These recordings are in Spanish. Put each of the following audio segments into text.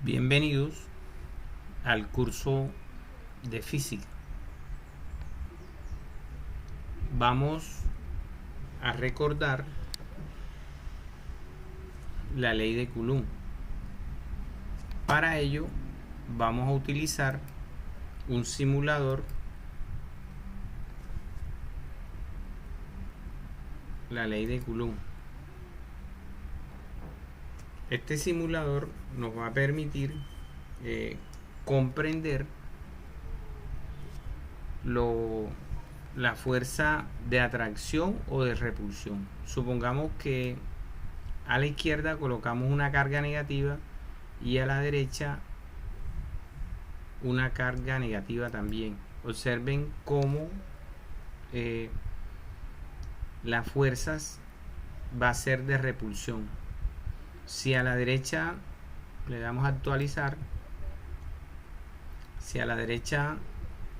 Bienvenidos al curso de física. Vamos a recordar la ley de Coulomb. Para ello vamos a utilizar un simulador, la ley de Coulomb. Este simulador nos va a permitir comprender la fuerza de atracción o de repulsión. Supongamos que a la izquierda colocamos una carga negativa y a la derecha una carga negativa también. Observen cómo las fuerzas va a ser de repulsión. Si a la derecha le damos a actualizar, si a la derecha,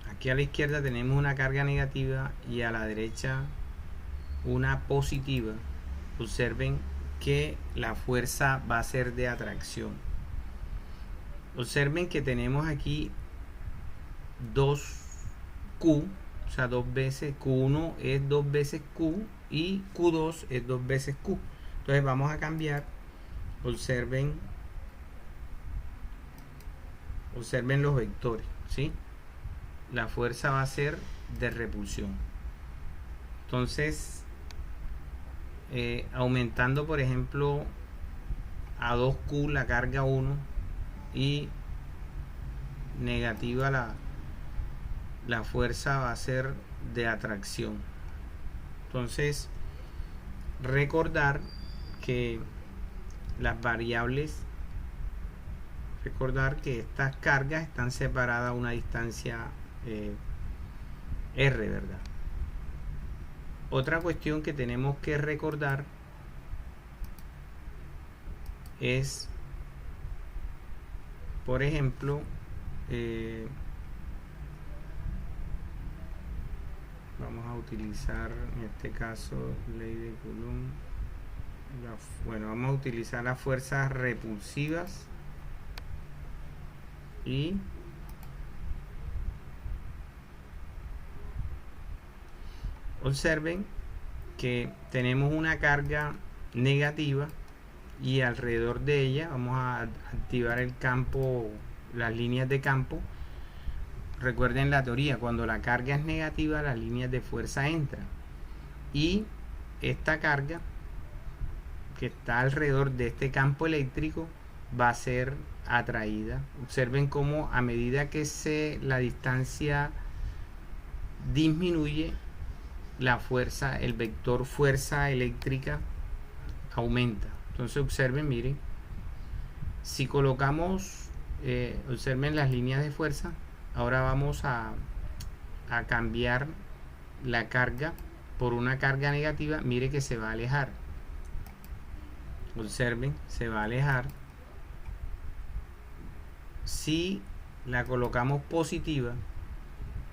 aquí a la izquierda tenemos una carga negativa y a la derecha una positiva, observen que la fuerza va a ser de atracción. Observen que tenemos aquí 2Q, o sea, 2 veces Q1 es 2 veces Q y Q2 es 2 veces Q. Entonces vamos a cambiar. Observen los vectores, ¿sí? La fuerza va a ser de repulsión. Entonces, aumentando, por ejemplo, a 2Q la carga 1 y negativa la fuerza va a ser de atracción. Entonces, recordar que las variables, recordar que estas cargas están separadas a una distancia R, ¿verdad? Otra cuestión que tenemos que recordar es, por ejemplo, vamos a utilizar en este caso ley de Coulomb. Bueno, vamos a utilizar las fuerzas repulsivas y observen que tenemos una carga negativa y alrededor de ella vamos a activar el campo, las líneas de campo. Recuerden la teoría, cuando la carga es negativa las líneas de fuerza entran y esta carga que está alrededor de este campo eléctrico va a ser atraída. Observen cómo a medida que la distancia disminuye, la fuerza, el vector fuerza eléctrica aumenta. Entonces observen, miren, si colocamos, observen las líneas de fuerza. Ahora vamos a cambiar la carga por una carga negativa. Mire que se va a alejar. Observen, se va a alejar. Si la colocamos positiva,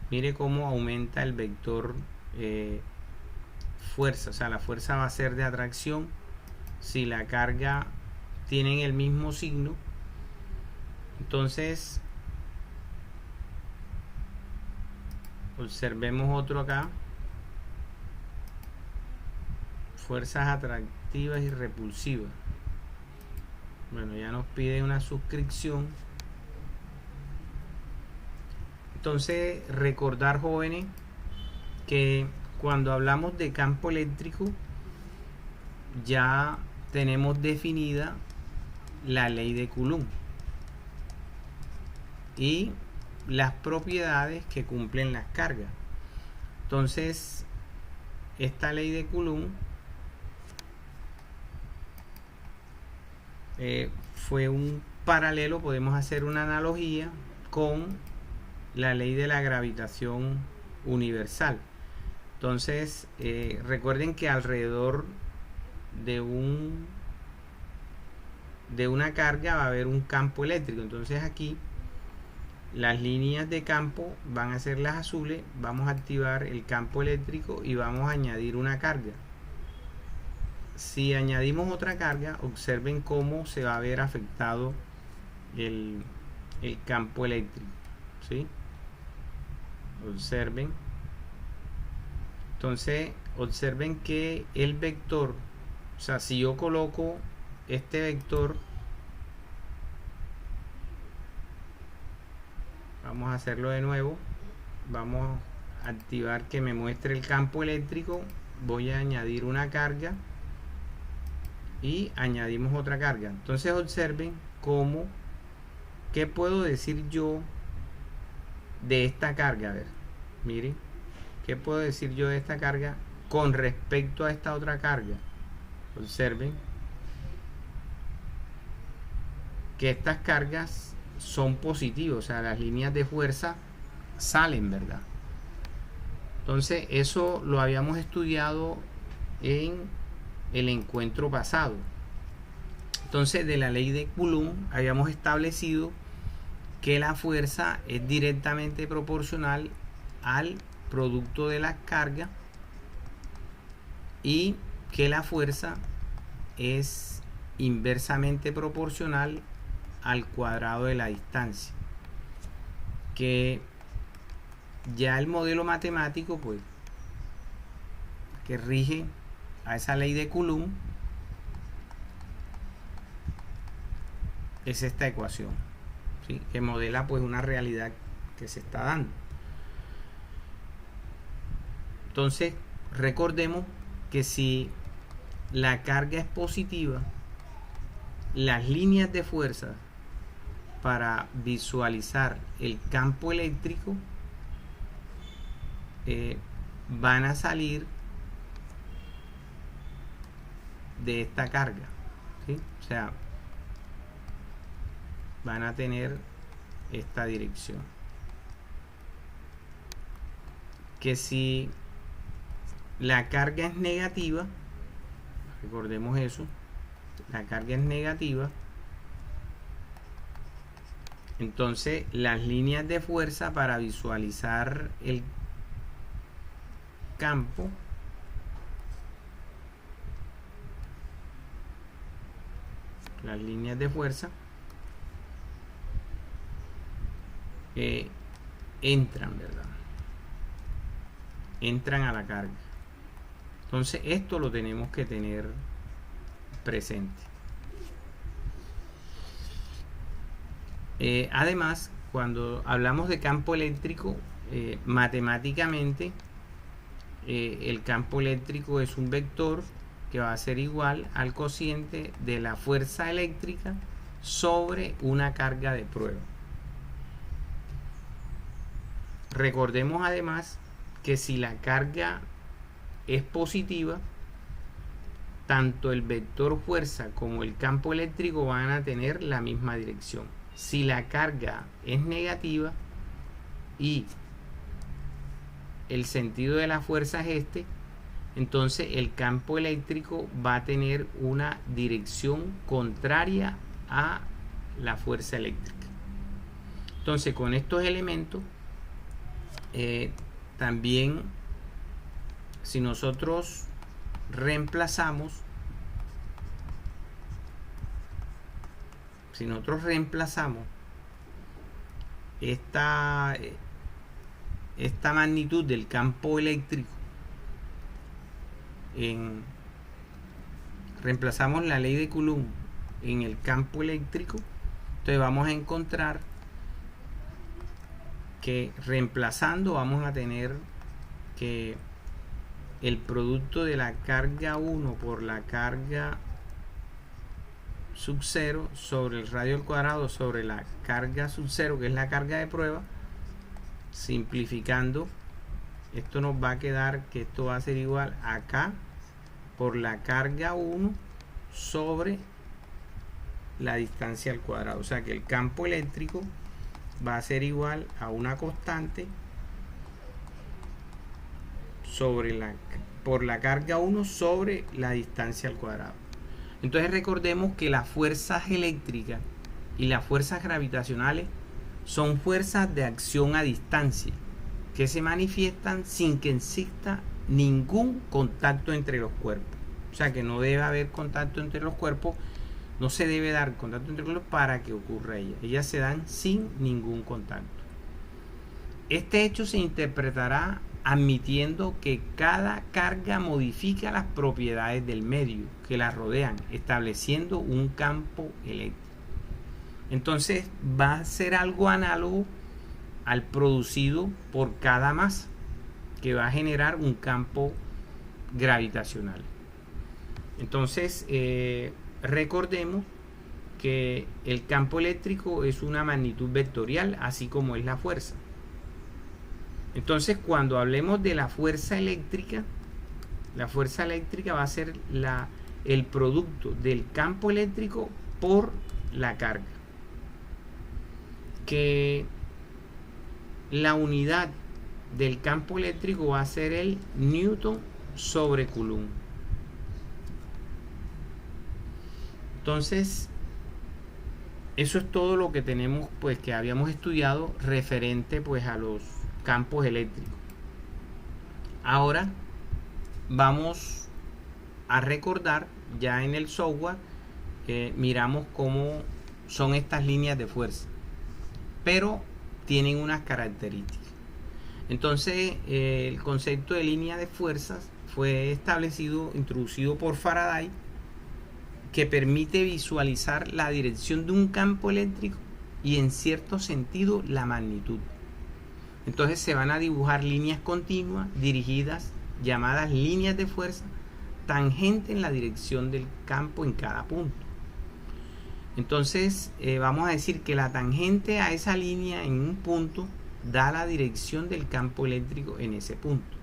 mire cómo aumenta el vector fuerza, o sea, la fuerza va a ser de atracción. Si la carga tienen el mismo signo, entonces observemos otro acá, fuerzas atractivas y repulsivas. Bueno, ya nos pide una suscripción. Entonces, recordar, jóvenes, que cuando hablamos de campo eléctrico ya tenemos definida la ley de Coulomb y las propiedades que cumplen las cargas. Entonces, esta ley de Coulomb fue un paralelo, podemos hacer una analogía con la ley de la gravitación universal. Entonces, recuerden que alrededor de una carga va a haber un campo eléctrico. Entonces aquí las líneas de campo van a ser las azules. Vamos a activar el campo eléctrico y vamos a añadir una carga. Si añadimos otra carga, observen cómo se va a ver afectado el campo eléctrico, ¿sí? Observen. Entonces, observen que el vector, o sea, si yo coloco este vector, vamos a hacerlo de nuevo, vamos a activar que me muestre el campo eléctrico, voy a añadir una carga y añadimos otra carga. Entonces observen cómo, ¿qué puedo decir yo de esta carga? A ver, miren, ¿qué puedo decir yo de esta carga con respecto a esta otra carga? Observen que estas cargas son positivas, o sea, las líneas de fuerza salen, ¿verdad? Entonces, eso lo habíamos estudiado en el encuentro pasado. Entonces, de la ley de Coulomb habíamos establecido que la fuerza es directamente proporcional al producto de la carga y que la fuerza es inversamente proporcional al cuadrado de la distancia, que ya el modelo matemático pues que rige a esa ley de Coulomb es esta ecuación, ¿sí? Que modela pues una realidad que se está dando. Entonces recordemos que si la carga es positiva, las líneas de fuerza para visualizar el campo eléctrico van a salir de esta carga, ¿sí? O sea, van a tener esta dirección. Que si la carga es negativa, recordemos eso, la carga es negativa, entonces las líneas de fuerza para visualizar el campo las líneas de fuerza entran, ¿verdad? Entran a la carga. Entonces esto lo tenemos que tener presente. Además, cuando hablamos de campo eléctrico, matemáticamente el campo eléctrico es un vector que va a ser igual al cociente de la fuerza eléctrica sobre una carga de prueba. Recordemos además que si la carga es positiva, tanto el vector fuerza como el campo eléctrico van a tener la misma dirección. Si la carga es negativa y el sentido de la fuerza es este, entonces el campo eléctrico va a tener una dirección contraria a la fuerza eléctrica. Entonces, con estos elementos también, si nosotros reemplazamos esta magnitud del campo eléctrico reemplazamos la ley de Coulomb en el campo eléctrico, entonces vamos a encontrar que reemplazando vamos a tener que el producto de la carga 1 por la carga sub 0 sobre el radio al cuadrado sobre la carga sub 0, que es la carga de prueba, simplificando, esto nos va a quedar que esto va a ser igual a K por la carga 1 sobre la distancia al cuadrado. O sea que el campo eléctrico va a ser igual a una constante por la carga 1 sobre la distancia al cuadrado. Entonces recordemos que las fuerzas eléctricas y las fuerzas gravitacionales son fuerzas de acción a distancia que se manifiestan sin que exista ningún contacto entre los cuerpos. O sea que no debe haber contacto entre los cuerpos No se debe dar contacto entre colos para que ocurra ella. Ellas se dan sin ningún contacto. Este hecho se interpretará admitiendo que cada carga modifica las propiedades del medio que la rodean, estableciendo un campo eléctrico. Entonces va a ser algo análogo al producido por cada masa, que va a generar un campo gravitacional. Entonces, recordemos que el campo eléctrico es una magnitud vectorial, así como es la fuerza. Entonces, cuando hablemos de la fuerza eléctrica va a ser el producto del campo eléctrico por la carga. Que la unidad del campo eléctrico va a ser el Newton sobre Coulomb. Entonces, eso es todo lo que tenemos, pues, que habíamos estudiado referente, pues, a los campos eléctricos. Ahora vamos a recordar, ya en el software miramos cómo son estas líneas de fuerza, pero tienen unas características. Entonces, el concepto de línea de fuerzas fue introducido por Faraday, que permite visualizar la dirección de un campo eléctrico y, en cierto sentido, la magnitud. Entonces se van a dibujar líneas continuas dirigidas, llamadas líneas de fuerza, tangente en la dirección del campo en cada punto. Entonces vamos a decir que la tangente a esa línea en un punto da la dirección del campo eléctrico en ese punto.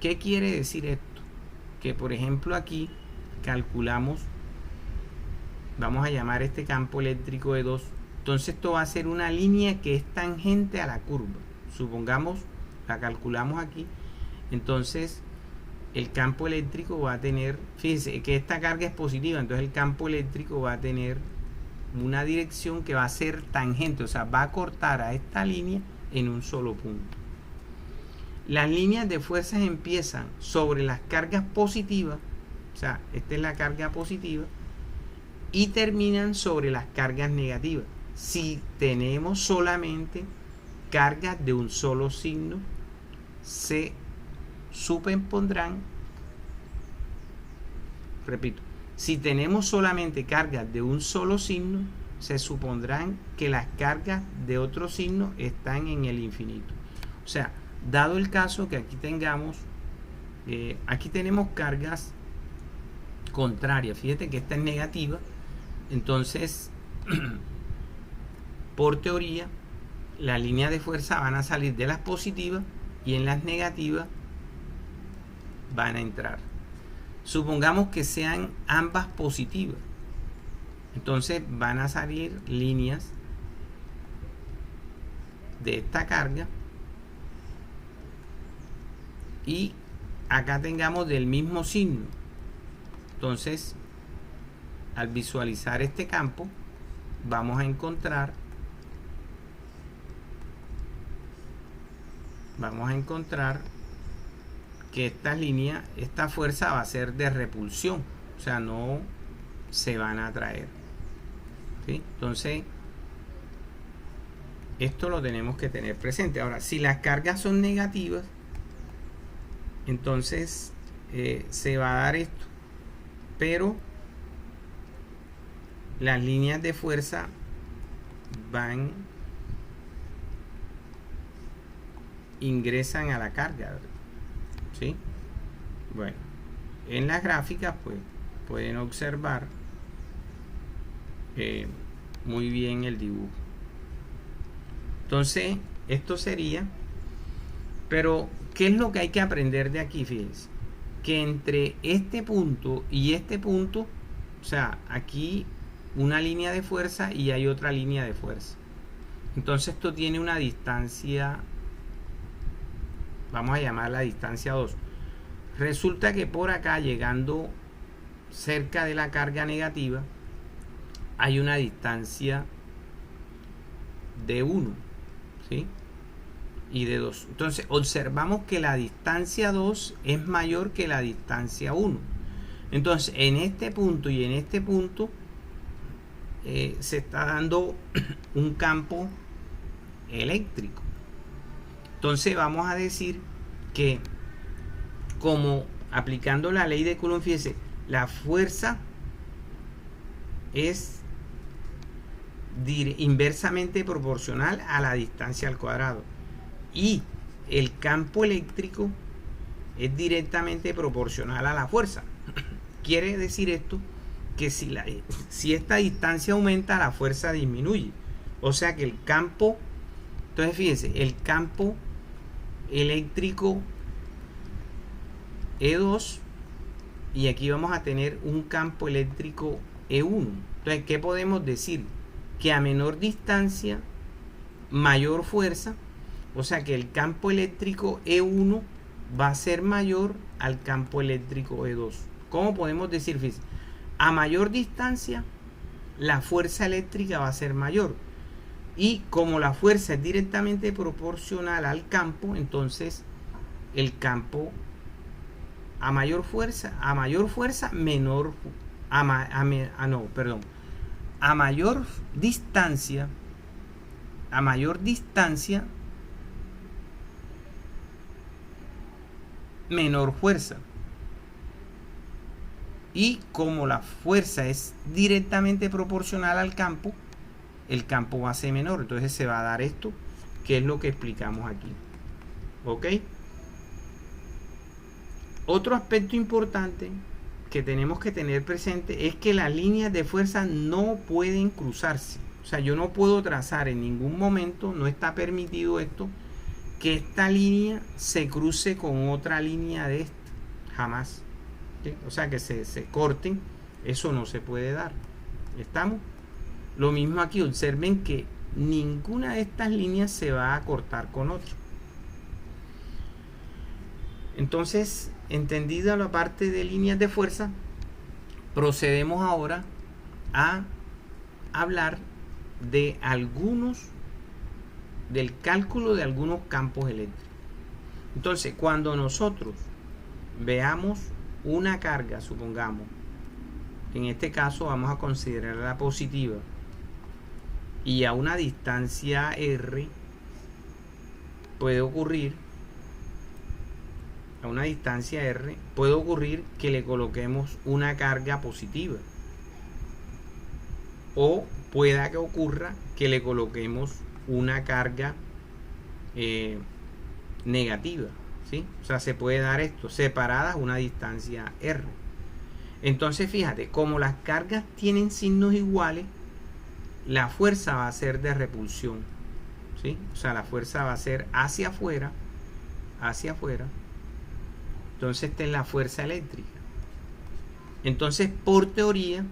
¿Qué quiere decir esto? Que, por ejemplo, aquí calculamos, vamos a llamar este campo eléctrico E2. Entonces esto va a ser una línea que es tangente a la curva. Supongamos, la calculamos aquí. Entonces el campo eléctrico va a tener, fíjense que esta carga es positiva, entonces el campo eléctrico va a tener una dirección que va a ser tangente, o sea, va a cortar a esta línea en un solo punto. Las líneas de fuerzas empiezan sobre las cargas positivas, o sea, esta es la carga positiva, y terminan sobre las cargas negativas. Si tenemos solamente cargas de un solo signo, se superpondrán, repito, si tenemos solamente cargas de un solo signo, se supondrán que las cargas de otro signo están en el infinito. O sea, dado el caso que aquí tengamos, aquí tenemos cargas contrarias, fíjate que esta es negativa, entonces por teoría las líneas de fuerza van a salir de las positivas y en las negativas van a entrar. Supongamos que sean ambas positivas, entonces van a salir líneas de esta carga y acá tengamos del mismo signo. Entonces, al visualizar este campo, vamos a encontrar que esta línea, esta fuerza va a ser de repulsión, o sea, no se van a atraer, ¿sí? Entonces esto lo tenemos que tener presente. Ahora, si las cargas son negativas, entonces se va a dar esto, pero las líneas de fuerza ingresan a la carga, ¿sí? Bueno, en las gráficas pues pueden observar muy bien el dibujo. Entonces esto sería, pero ¿qué es lo que hay que aprender de aquí? Fíjense que entre este punto y este punto, o sea, aquí una línea de fuerza y hay otra línea de fuerza, entonces esto tiene una distancia, vamos a llamar la distancia 2. Resulta que por acá, llegando cerca de la carga negativa, hay una distancia de 1, ¿sí? Y de 2. Entonces observamos que la distancia 2 es mayor que la distancia 1. Entonces en este punto y en este punto se está dando un campo eléctrico. Entonces vamos a decir que, como aplicando la ley de Coulomb, fíjese, la fuerza es inversamente proporcional a la distancia al cuadrado y el campo eléctrico es directamente proporcional a la fuerza. Quiere decir esto que si esta distancia aumenta, la fuerza disminuye. O sea que el campo, entonces fíjense, el campo eléctrico E2, y aquí vamos a tener un campo eléctrico E1. Entonces, ¿qué podemos decir? Que a menor distancia, mayor fuerza. O sea que el campo eléctrico E1 va a ser mayor al campo eléctrico E2. ¿Cómo podemos decir? Fíjense, a mayor distancia, la fuerza eléctrica va a ser mayor. Y como la fuerza es directamente proporcional al campo, entonces el campo a mayor fuerza, menor, a mayor distancia, menor fuerza. Y como la fuerza es directamente proporcional al campo, el campo va a ser menor. Entonces se va a dar esto, que es lo que explicamos aquí. ¿Ok? Otro aspecto importante que tenemos que tener presente es que las líneas de fuerza no pueden cruzarse. O sea, yo no puedo trazar en ningún momento, no está permitido esto, que esta línea se cruce con otra línea de esta. Jamás. ¿Sí? O sea, que se corten. Eso no se puede dar. ¿Estamos? Lo mismo aquí. Observen que ninguna de estas líneas se va a cortar con otra. Entonces, entendida la parte de líneas de fuerza, procedemos ahora a hablar del cálculo de algunos campos eléctricos. Entonces, cuando nosotros veamos una carga, supongamos, en este caso vamos a considerar la positiva, y a una distancia R puede ocurrir, que le coloquemos una carga positiva, o pueda que ocurra que le coloquemos una carga negativa, ¿sí? O sea, se puede dar esto, separadas a una distancia R. Entonces, fíjate, como las cargas tienen signos iguales, la fuerza va a ser de repulsión, ¿sí? O sea, la fuerza va a ser hacia afuera. Entonces, esta es la fuerza eléctrica. Entonces, por teoría,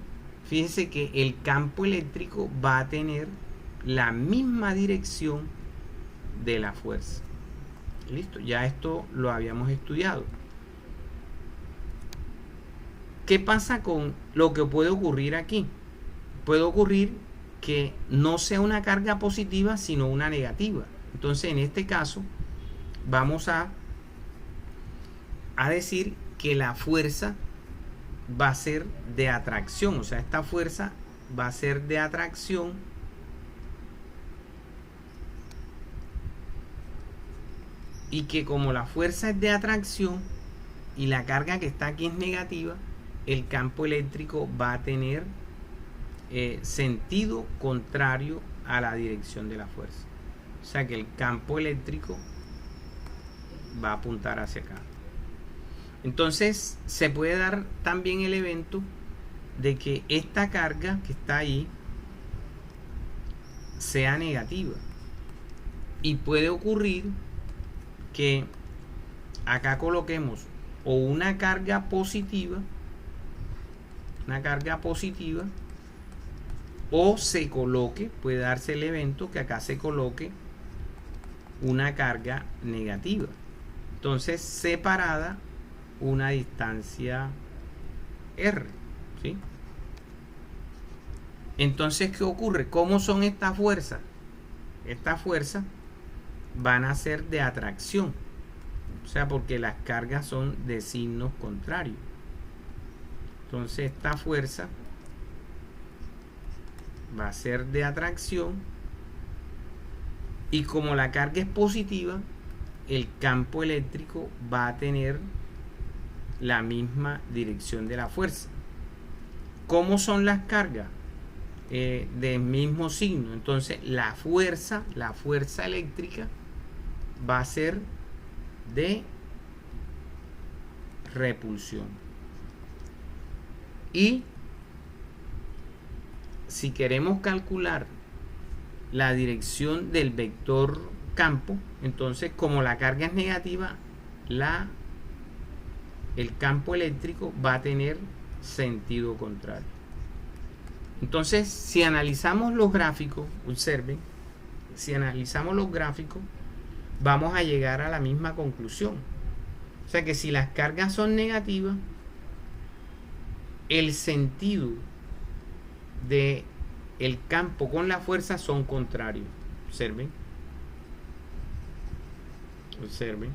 fíjense que el campo eléctrico va a tener la misma dirección de la fuerza. Listo, ya esto lo habíamos estudiado. ¿Qué pasa con lo que puede ocurrir aquí? Puede ocurrir que no sea una carga positiva, sino una negativa. Entonces, en este caso, vamos a decir que la fuerza va a ser de atracción. O sea, esta fuerza va a ser de atracción y que como la fuerza es de atracción y la carga que está aquí es negativa, el campo eléctrico va a tener sentido contrario a la dirección de la fuerza. O sea que el campo eléctrico va a apuntar hacia acá. Entonces se puede dar también el evento de que esta carga que está ahí sea negativa, y puede ocurrir que acá coloquemos o una carga positiva, o se coloque, puede darse el evento que acá se coloque una carga negativa. Entonces, separada una distancia R, ¿sí? Entonces, ¿qué ocurre? ¿Cómo son estas fuerzas? Estas fuerzas van a ser de atracción, o sea, porque las cargas son de signos contrarios. Entonces, esta fuerza va a ser de atracción, y como la carga es positiva, el campo eléctrico va a tener la misma dirección de la fuerza. ¿Cómo son las cargas? Del mismo signo. Entonces la fuerza eléctrica va a ser de repulsión. Y si queremos calcular la dirección del vector campo, entonces como la carga es negativa, el campo eléctrico va a tener sentido contrario. Entonces, si analizamos los gráficos, observen, si analizamos los gráficos, vamos a llegar a la misma conclusión. O sea que si las cargas son negativas, el sentido de el campo con la fuerza son contrarios. Observen. Observen.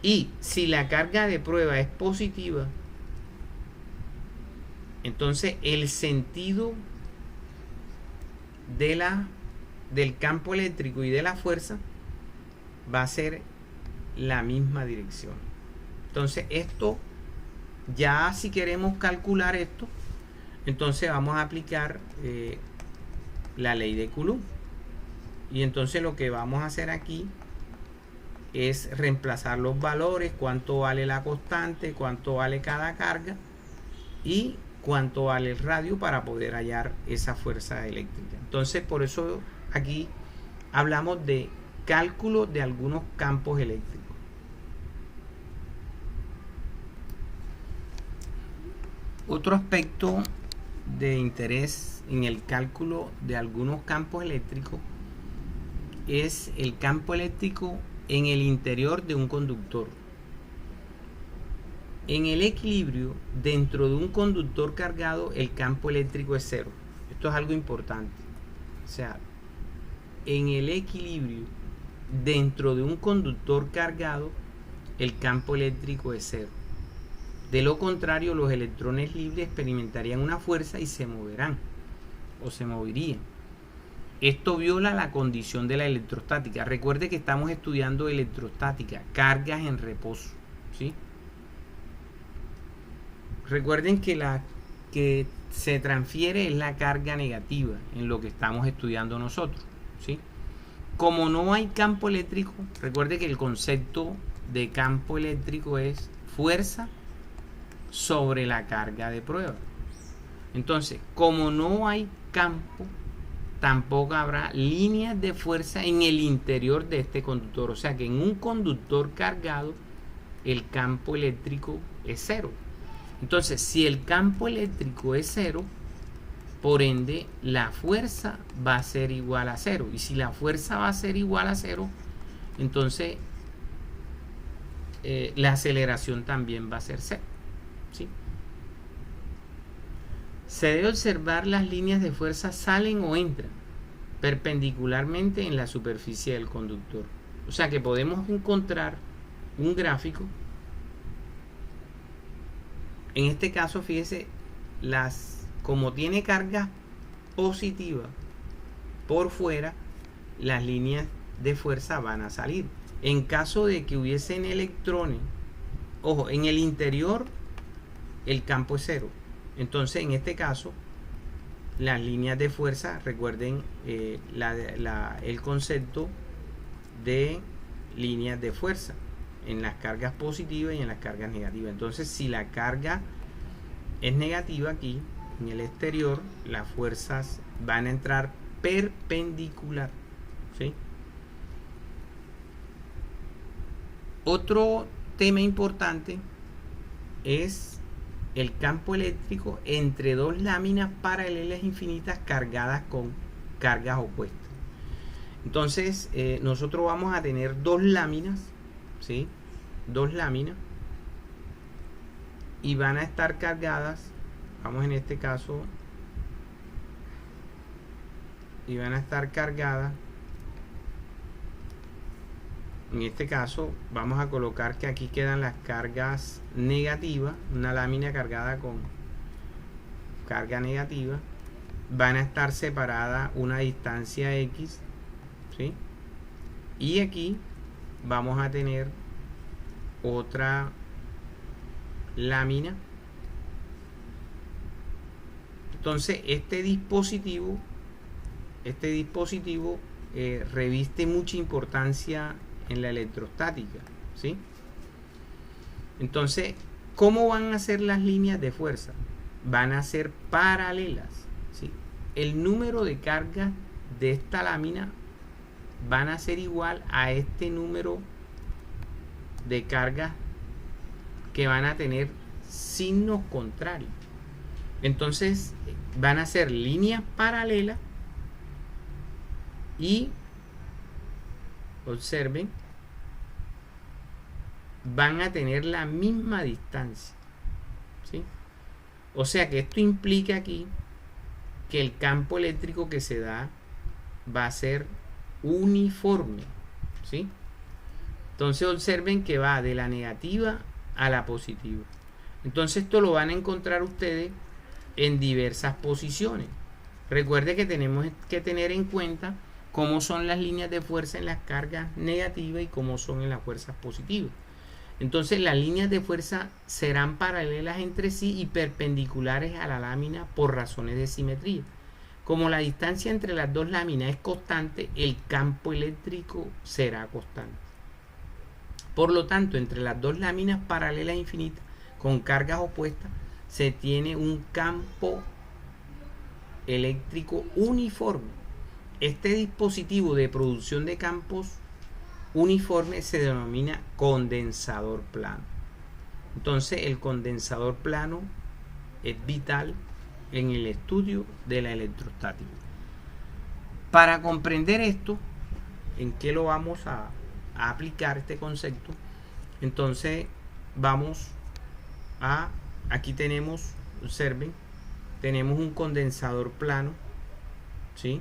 Y si la carga de prueba es positiva, entonces el sentido del campo eléctrico y de la fuerza va a ser la misma dirección. Entonces esto, ya si queremos calcular esto, entonces vamos a aplicar la ley de Coulomb. Y entonces lo que vamos a hacer aquí es reemplazar los valores, cuánto vale la constante, cuánto vale cada carga y cuánto vale el radio para poder hallar esa fuerza eléctrica. Entonces por eso aquí hablamos de cálculo de algunos campos eléctricos. Otro aspecto de interés en el cálculo de algunos campos eléctricos es el campo eléctrico en el interior de un conductor. En el equilibrio, dentro de un conductor cargado, el campo eléctrico es cero. Esto es algo importante. O sea, en el equilibrio, dentro de un conductor cargado, el campo eléctrico es cero. De lo contrario, los electrones libres experimentarían una fuerza y se moverán o se moverían. Esto viola la condición de la electrostática. Recuerde que estamos estudiando electrostática, cargas en reposo, ¿sí? Recuerden que la que se transfiere es la carga negativa en lo que estamos estudiando nosotros, ¿sí? Como no hay campo eléctrico, recuerde que el concepto de campo eléctrico es fuerza sobre la carga de prueba. Entonces, como no hay campo, tampoco habrá líneas de fuerza en el interior de este conductor. O sea que en un conductor cargado, el campo eléctrico es cero. Entonces, si el campo eléctrico es cero, por ende, la fuerza va a ser igual a cero. Y si la fuerza va a ser igual a cero, entonces la aceleración también va a ser cero, ¿sí? Se debe observar las líneas de fuerza salen o entran perpendicularmente en la superficie del conductor. O sea que podemos encontrar un gráfico. En este caso, fíjese, como tiene carga positiva por fuera, las líneas de fuerza van a salir. En caso de que hubiesen electrones, ojo, en el interior el campo es cero. Entonces, en este caso, las líneas de fuerza, recuerden el concepto de líneas de fuerza en las cargas positivas y en las cargas negativas. Entonces, si la carga es negativa aquí, en el exterior, las fuerzas van a entrar perpendicular, ¿sí? Otro tema importante es el campo eléctrico entre dos láminas paralelas infinitas cargadas con cargas opuestas. Entonces, nosotros vamos a tener dos láminas, ¿sí? Dos láminas, y van a estar cargadas, vamos en este caso, y van a estar cargadas, en este caso vamos a colocar que aquí quedan las cargas negativas, una lámina cargada con carga negativa, van a estar separadas una distancia X, ¿sí? Y aquí vamos a tener otra lámina. Entonces este dispositivo reviste mucha importancia en la electrostática, ¿sí? Entonces, ¿cómo van a ser las líneas de fuerza? Van a ser paralelas, ¿sí? El número de cargas de esta lámina van a ser igual a este número de cargas que van a tener signos contrarios. Entonces van a ser líneas paralelas y observen, van a tener la misma distancia, ¿sí? O sea que esto implica aquí que el campo eléctrico que se da va a ser uniforme, ¿sí? Entonces observen que va de la negativa a la positiva. Entonces esto lo van a encontrar ustedes en diversas posiciones. Recuerde que tenemos que tener en cuenta cómo son las líneas de fuerza en las cargas negativas y cómo son en las fuerzas positivas. Entonces las líneas de fuerza serán paralelas entre sí y perpendiculares a la lámina por razones de simetría. Como la distancia entre las dos láminas es constante, el campo eléctrico será constante. Por lo tanto, entre las dos láminas paralelas infinitas con cargas opuestas se tiene un campo eléctrico uniforme. Este dispositivo de producción de campos uniforme se denomina condensador plano. Entonces el condensador plano es vital en el estudio de la electrostática. Para comprender esto, ¿en qué lo vamos a aplicar este concepto? Entonces vamos a, aquí tenemos, observen, tenemos un condensador plano, ¿sí?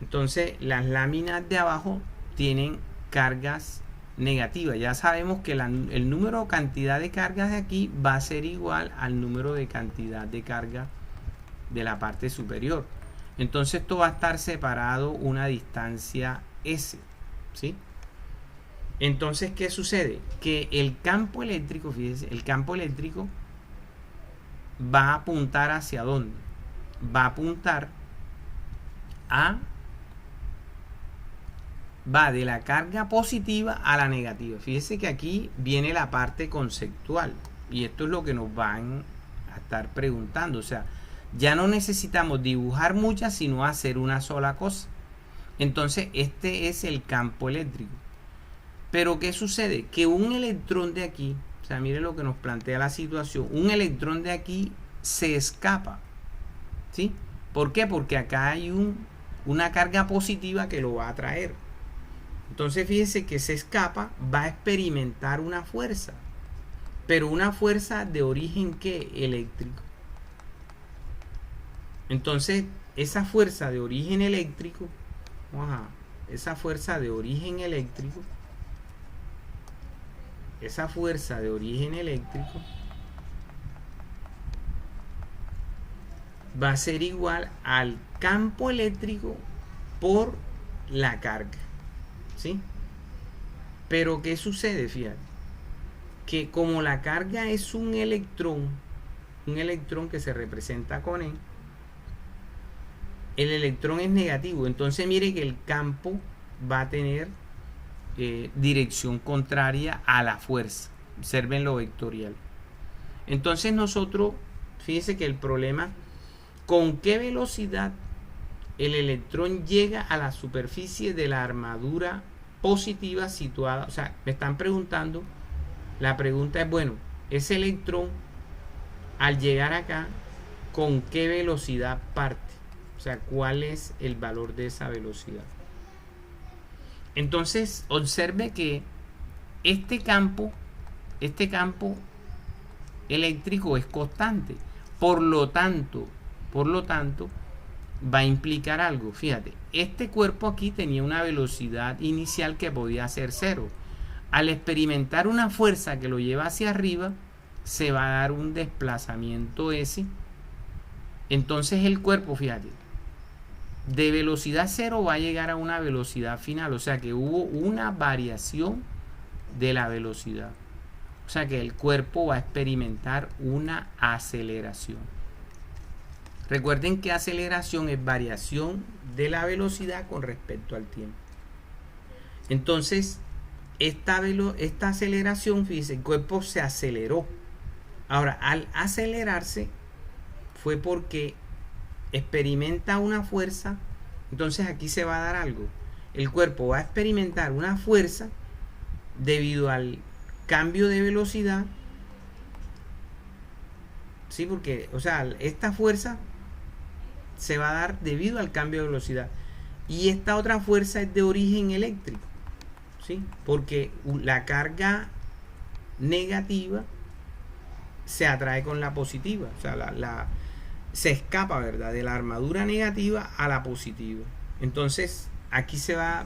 Entonces las láminas de abajo tienen cargas negativas. Ya sabemos que el número o cantidad de cargas de aquí va a ser igual al número de cantidad de carga de la parte superior. Entonces esto va a estar separado una distancia S, ¿sí? Entonces, ¿qué sucede? Que el campo eléctrico, fíjense, el campo eléctrico va a apuntar ¿hacia dónde? Va a apuntar va de la carga positiva a la negativa. Fíjense que aquí viene la parte conceptual y esto es lo que nos van a estar preguntando. O sea, ya no necesitamos dibujar muchas, sino hacer una sola cosa. Entonces, este es el campo eléctrico. Pero ¿qué sucede? Que un electrón de aquí, o sea, mire lo que nos plantea la situación, un electrón de aquí se escapa, ¿sí? ¿Por qué? Porque acá hay una carga positiva que lo va a atraer. Entonces fíjense que se escapa, va a experimentar una fuerza, pero una fuerza de origen ¿qué? Eléctrico. Entonces esa fuerza de origen eléctrico, esa fuerza de origen eléctrico va a ser igual al campo eléctrico por la carga, ¿sí? Pero ¿qué sucede? Fíjate que como la carga es un electrón que se representa con E, el electrón es negativo. Entonces mire que el campo va a tener dirección contraria a la fuerza. Observen lo vectorial. Entonces nosotros, fíjense que el problema, ¿con qué velocidad el electrón llega a la superficie de la armadura positiva situada? O sea, me están preguntando, la pregunta es, bueno, ese electrón al llegar acá, ¿con qué velocidad parte? O sea, ¿cuál es el valor de esa velocidad? Entonces, observe que este campo eléctrico es constante. Por lo tanto, va a implicar algo. Fíjate, este cuerpo aquí tenía una velocidad inicial que podía ser 0. Al experimentar una fuerza que lo lleva hacia arriba, se va a dar un desplazamiento S Entonces el cuerpo, fíjate, de velocidad cero va a llegar a una velocidad final. O sea que hubo una variación de la velocidad. O sea que el cuerpo va a experimentar una aceleración. Recuerden que aceleración es variación de la velocidad con respecto al tiempo. Entonces, esta aceleración, fíjense, el cuerpo se aceleró. Ahora, al acelerarse fue porque experimenta una fuerza. Entonces aquí se va a dar algo. El cuerpo va a experimentar una fuerza debido al cambio de velocidad. Sí, porque, o sea, esta fuerza se va a dar debido al cambio de velocidad. Y esta otra fuerza es de origen eléctrico. ¿Sí? Porque la carga negativa se atrae con la positiva. O sea, se escapa, ¿verdad?, de la armadura negativa a la positiva. Entonces, aquí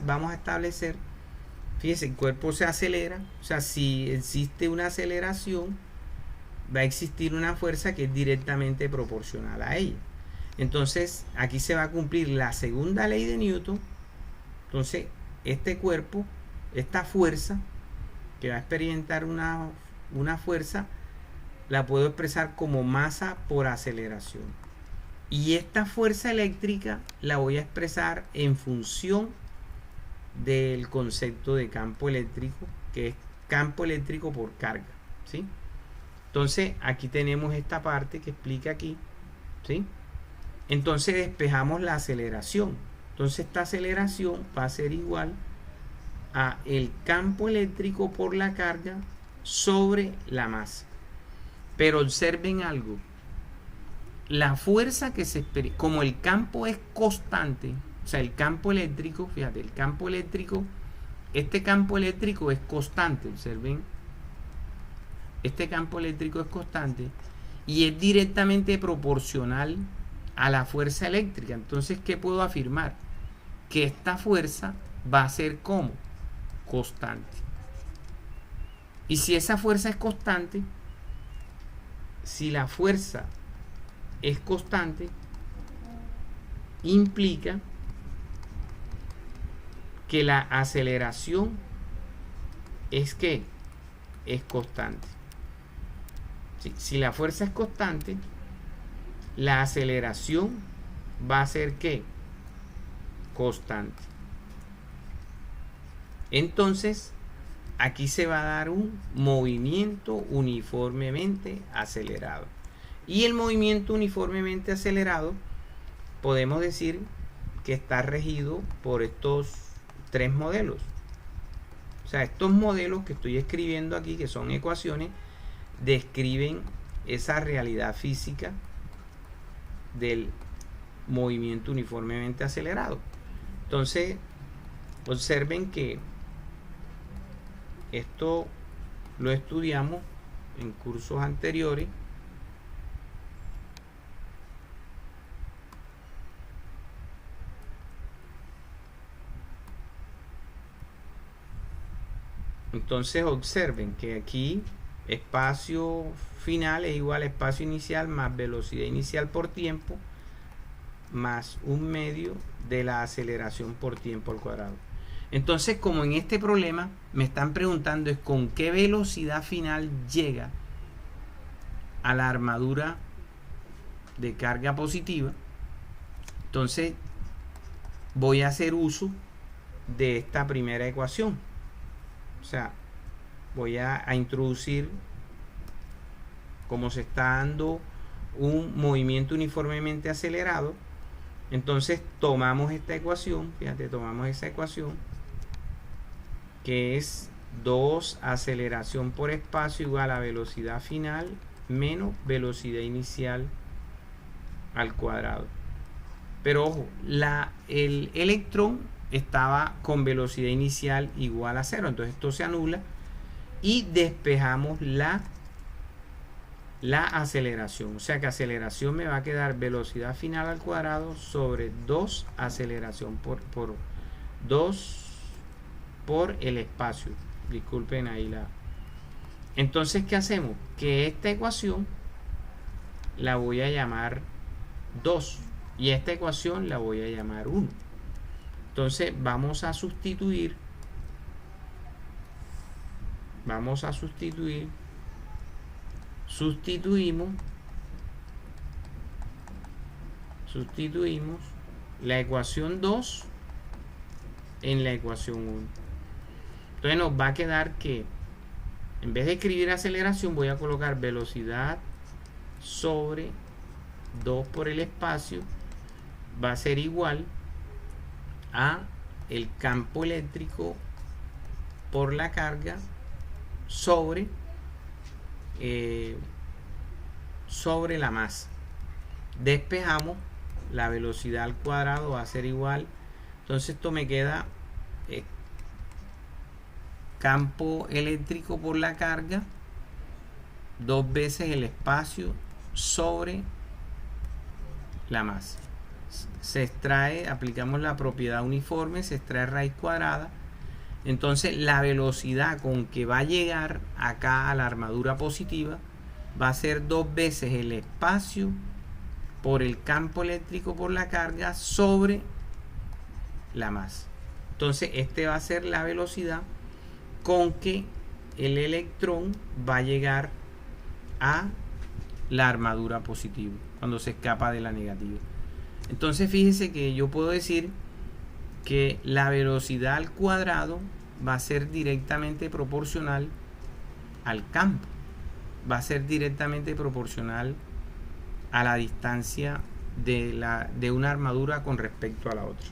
vamos a establecer, fíjense, el cuerpo se acelera. O sea, si existe una aceleración, va a existir una fuerza que es directamente proporcional a ella. Entonces, aquí se va a cumplir la segunda ley de Newton. Entonces, este cuerpo, esta fuerza, que va a experimentar una fuerza, la puedo expresar como masa por aceleración. Y esta fuerza eléctrica la voy a expresar en función del concepto de campo eléctrico, que es campo eléctrico por carga. ¿Sí? Entonces, aquí tenemos esta parte que explica aquí. ¿Sí? Entonces despejamos la aceleración. Entonces esta aceleración va a ser igual a el campo eléctrico por la carga sobre la masa. Pero observen algo. La fuerza que se experimenta, como el campo es constante, o sea, el campo eléctrico, fíjate, el campo eléctrico, este campo eléctrico es constante, observen. Este campo eléctrico es constante y es directamente proporcional a la fuerza eléctrica. Entonces, ¿qué puedo afirmar? Que esta fuerza va a ser como constante. Y si esa fuerza es constante, si la fuerza es constante, implica que la aceleración es constante. Si la fuerza es constante, la aceleración va a ser constante. Entonces, aquí se va a dar un movimiento uniformemente acelerado. Y el movimiento uniformemente acelerado, podemos decir que está regido por estos tres modelos. O sea, estos modelos que estoy escribiendo aquí, que son ecuaciones, describen esa realidad física del movimiento uniformemente acelerado. Entonces, observen que esto lo estudiamos en cursos anteriores. Entonces observen que aquí espacio final es igual a espacio inicial más velocidad inicial por tiempo más un medio de la aceleración por tiempo al cuadrado. Entonces, como en este problema me están preguntando es con qué velocidad final llega a la armadura de carga positiva, entonces voy a hacer uso de esta primera ecuación. O sea, voy a introducir, como se está dando un movimiento uniformemente acelerado, entonces tomamos esta ecuación, fíjate, tomamos esa ecuación que es 2 aceleración por espacio igual a velocidad final menos velocidad inicial al cuadrado. Pero ojo, el electrón estaba con velocidad inicial igual a 0, entonces esto se anula y despejamos la aceleración. O sea que aceleración me va a quedar velocidad final al cuadrado sobre 2 aceleración por 2 por el espacio. Disculpen ahí la. Entonces, ¿qué hacemos? Que esta ecuación la voy a llamar 2 y esta ecuación la voy a llamar 1. Entonces vamos a sustituir sustituimos la ecuación 2 en la ecuación 1. Entonces nos va a quedar que en vez de escribir aceleración voy a colocar velocidad sobre 2 por el espacio va a ser igual a el campo eléctrico por la carga sobre la masa. Despejamos, la velocidad al cuadrado va a ser igual, entonces esto me queda campo eléctrico por la carga 2 veces el espacio sobre la masa. Se extrae, aplicamos la propiedad uniforme, se extrae raíz cuadrada. Entonces la velocidad con que va a llegar acá a la armadura positiva va a ser 2 veces el espacio por el campo eléctrico por la carga sobre la masa. Entonces este va a ser la velocidad con que el electrón va a llegar a la armadura positiva cuando se escapa de la negativa. Entonces fíjese que yo puedo decir que la velocidad al cuadrado va a ser directamente proporcional al campo, va a ser directamente proporcional a la distancia de una armadura con respecto a la otra.